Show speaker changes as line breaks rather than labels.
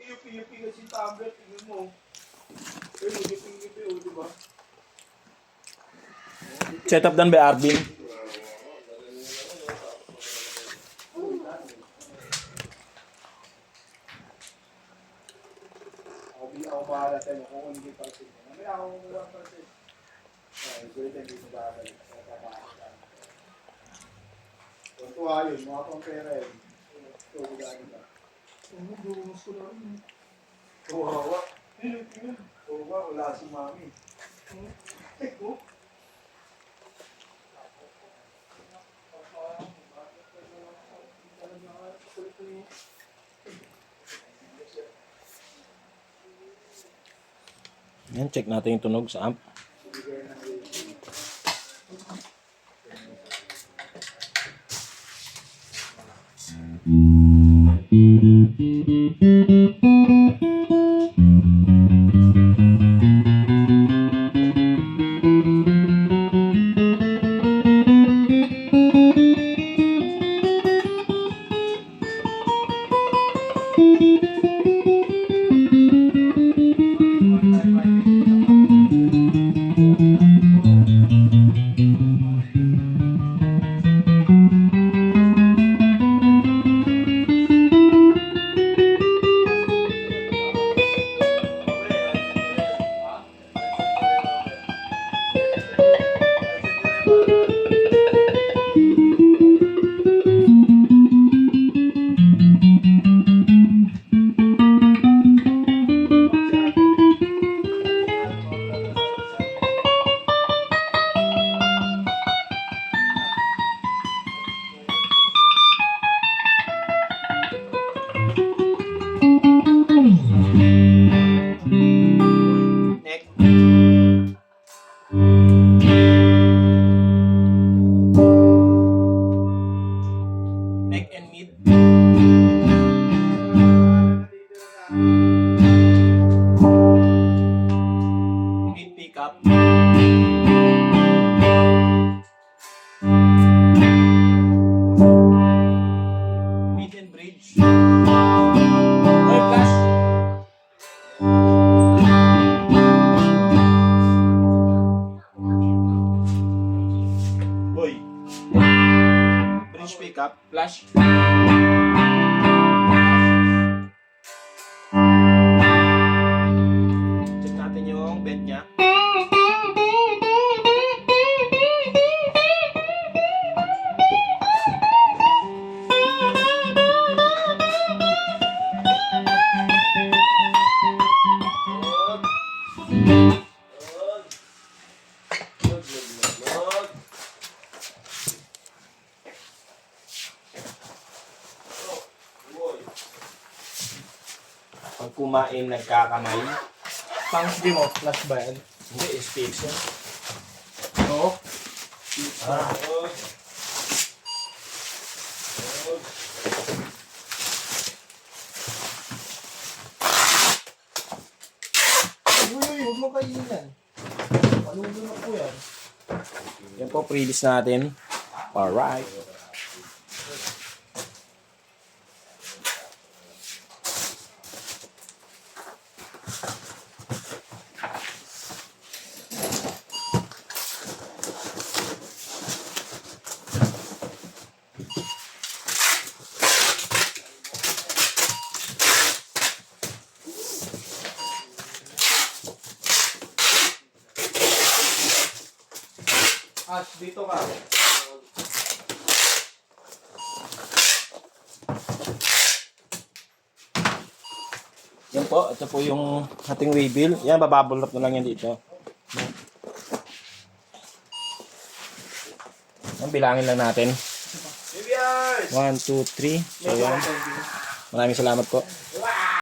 yupi-yupi kasi tablet, tingnan mo. Pero yupi-yupi, o, diba?
Set up done by Arvin.
Ako bahala tayo kung hindi pa rin. May ako kumuha pa rin. Ay, so ito hindi mo babalik. Tuwa yun, mga pang pera yun. Ito, gano'n ba? Dumas ko lang yun. Kawawa. Kawawa, wala si mami. Oh.
Yan, check natin yung tunog sa amp. Neck and mid. Mid pickup. Mid and bridge. Oil flash. Boy. Bridge pickup, flash. Check natin yung bed niya. Pag kumain, nagkakamay.
Thanks din mo, flash ba yan?
Hindi, SPX yan.
Oo. Uy, huwag mo kainan. Panulo na po yan.
Yan po, previous natin. Alright.
Ash, dito ka.
Yan po, ito po yung ating waybill. Yan, bababble wrap na lang yan dito. Yan, bilangin lang natin. 1, 2, 3. So yan. Maraming salamat po.